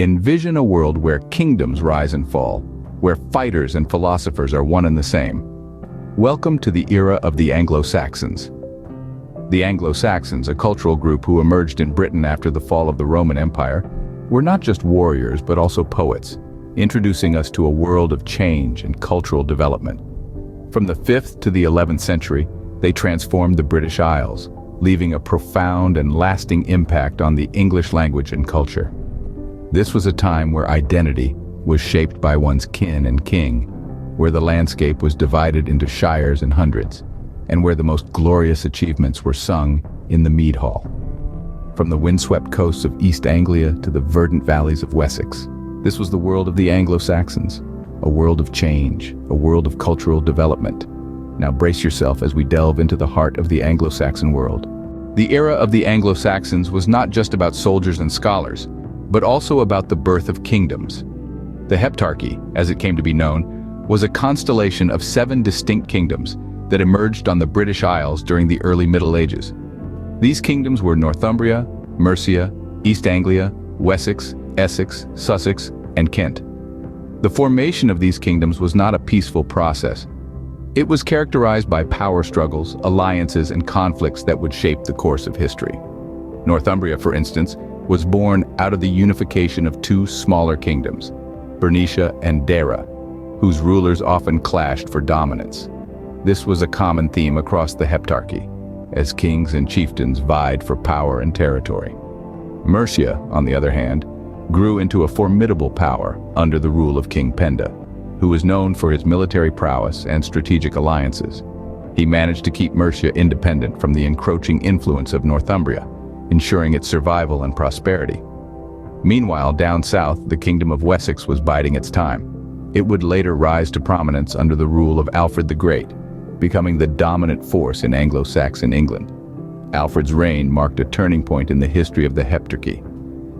Envision a world where kingdoms rise and fall, where fighters and philosophers are one and the same. Welcome to the era of the Anglo-Saxons. The Anglo-Saxons, a cultural group who emerged in Britain after the fall of the Roman Empire, were not just warriors but also poets, introducing us to a world of change and cultural development. From the 5th to the 11th century, they transformed the British Isles, leaving a profound and lasting impact on the English language and culture. This was a time where identity was shaped by one's kin and king, where the landscape was divided into shires and hundreds, and where the most glorious achievements were sung in the mead hall. From the windswept coasts of East Anglia to the verdant valleys of Wessex, this was the world of the Anglo-Saxons, a world of change, a world of cultural development. Now brace yourself as we delve into the heart of the Anglo-Saxon world. The era of the Anglo-Saxons was not just about soldiers and scholars, but also about the birth of kingdoms. The Heptarchy, as it came to be known, was a constellation of 7 distinct kingdoms that emerged on the British Isles during the early Middle Ages. These kingdoms were Northumbria, Mercia, East Anglia, Wessex, Essex, Sussex, and Kent. The formation of these kingdoms was not a peaceful process. It was characterized by power struggles, alliances, and conflicts that would shape the course of history. Northumbria, for instance, was born out of the unification of 2 smaller kingdoms, Bernicia and Dara, whose rulers often clashed for dominance. This was a common theme across the Heptarchy, as kings and chieftains vied for power and territory. Mercia, on the other hand, grew into a formidable power under the rule of King Penda, who was known for his military prowess and strategic alliances. He managed to keep Mercia independent from the encroaching influence of Northumbria, ensuring its survival and prosperity. Meanwhile, down south, the Kingdom of Wessex was biding its time. It would later rise to prominence under the rule of Alfred the Great, becoming the dominant force in Anglo-Saxon England. Alfred's reign marked a turning point in the history of the Heptarchy,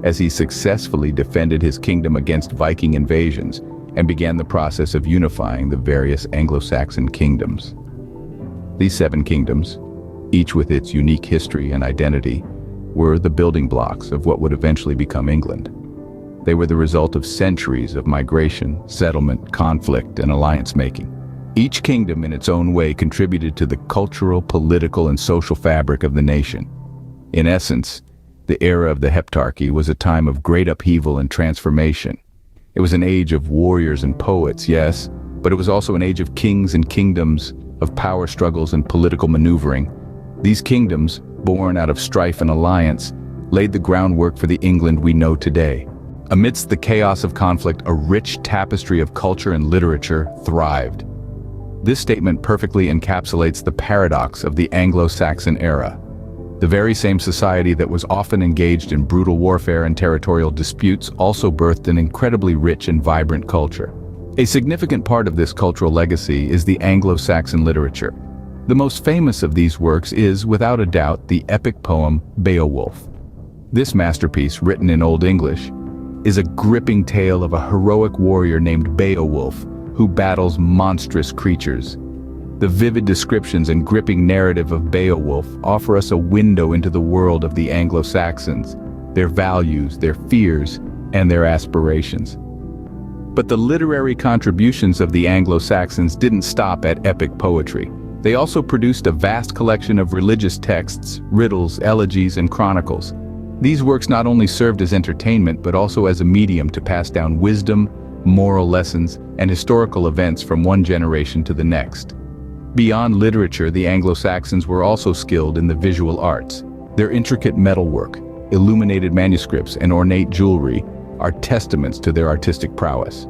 as he successfully defended his kingdom against Viking invasions and began the process of unifying the various Anglo-Saxon kingdoms. These 7 kingdoms, each with its unique history and identity, were the building blocks of what would eventually become England. They were the result of centuries of migration, settlement, conflict, and alliance-making. Each kingdom in its own way contributed to the cultural, political, and social fabric of the nation. In essence, the era of the Heptarchy was a time of great upheaval and transformation. It was an age of warriors and poets, yes, but it was also an age of kings and kingdoms, of power struggles and political maneuvering. These kingdoms, born out of strife and alliance, laid the groundwork for the England we know today. Amidst the chaos of conflict, a rich tapestry of culture and literature thrived. This statement perfectly encapsulates the paradox of the Anglo-Saxon era. The very same society that was often engaged in brutal warfare and territorial disputes also birthed an incredibly rich and vibrant culture. A significant part of this cultural legacy is the Anglo-Saxon literature. The most famous of these works is, without a doubt, the epic poem Beowulf. This masterpiece, written in Old English, is a gripping tale of a heroic warrior named Beowulf who battles monstrous creatures. The vivid descriptions and gripping narrative of Beowulf offer us a window into the world of the Anglo-Saxons, their values, their fears, and their aspirations. But the literary contributions of the Anglo-Saxons didn't stop at epic poetry. They also produced a vast collection of religious texts, riddles, elegies, and chronicles. These works not only served as entertainment but also as a medium to pass down wisdom, moral lessons, and historical events from one generation to the next. Beyond literature, the Anglo-Saxons were also skilled in the visual arts. Their intricate metalwork, illuminated manuscripts, and ornate jewelry are testaments to their artistic prowess.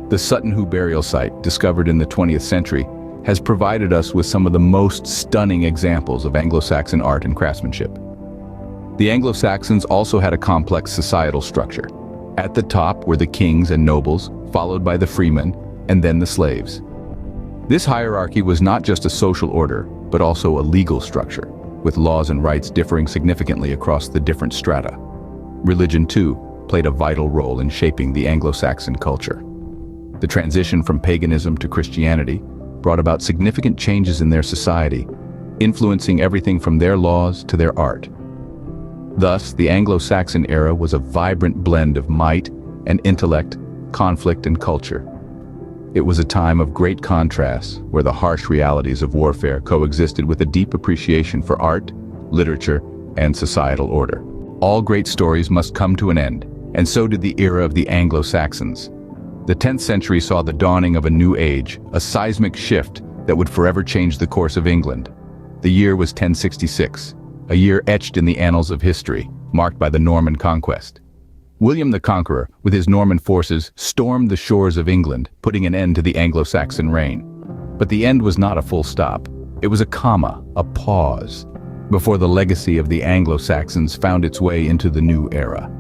The Sutton Hoo burial site, discovered in the 20th century, has provided us with some of the most stunning examples of Anglo-Saxon art and craftsmanship. The Anglo-Saxons also had a complex societal structure. At the top were the kings and nobles, followed by the freemen, and then the slaves. This hierarchy was not just a social order, but also a legal structure, with laws and rights differing significantly across the different strata. Religion, too, played a vital role in shaping the Anglo-Saxon culture. The transition from paganism to Christianity brought about significant changes in their society, influencing everything from their laws to their art. Thus, the Anglo-Saxon era was a vibrant blend of might, and intellect, conflict, and culture. It was a time of great contrasts where the harsh realities of warfare coexisted with a deep appreciation for art, literature, and societal order. All great stories must come to an end, and so did the era of the Anglo-Saxons. The 10th century saw the dawning of a new age, a seismic shift that would forever change the course of England. The year was 1066, a year etched in the annals of history, marked by the Norman conquest. William the Conqueror, with his Norman forces, stormed the shores of England, putting an end to the Anglo-Saxon reign. But the end was not a full stop. It was a comma, a pause, before the legacy of the Anglo-Saxons found its way into the new era.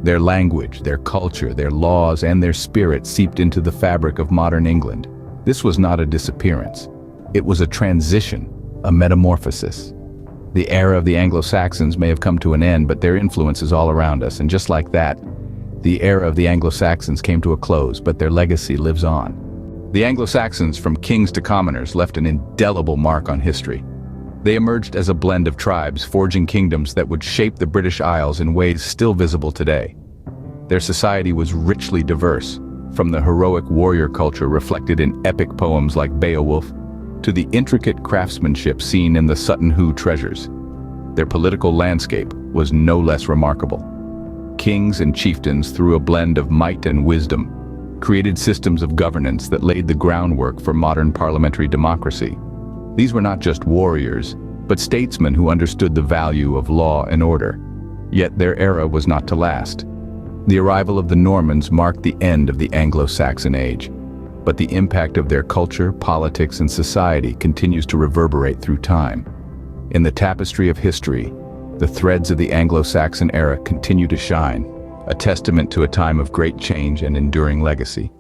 Their language, their culture, their laws, and their spirit seeped into the fabric of modern England. This was not a disappearance. It was a transition, a metamorphosis. The era of the Anglo-Saxons may have come to an end, but their influence is all around us, and just like that, the era of the Anglo-Saxons came to a close, but their legacy lives on. The Anglo-Saxons, from kings to commoners, left an indelible mark on history. They emerged as a blend of tribes, forging kingdoms that would shape the British Isles in ways still visible today. Their society was richly diverse, from the heroic warrior culture reflected in epic poems like Beowulf, to the intricate craftsmanship seen in the Sutton Hoo treasures. Their political landscape was no less remarkable. Kings and chieftains, through a blend of might and wisdom, created systems of governance that laid the groundwork for modern parliamentary democracy. These were not just warriors, but statesmen who understood the value of law and order. Yet their era was not to last. The arrival of the Normans marked the end of the Anglo-Saxon age, but the impact of their culture, politics, and society continues to reverberate through time. In the tapestry of history, the threads of the Anglo-Saxon era continue to shine, a testament to a time of great change and enduring legacy.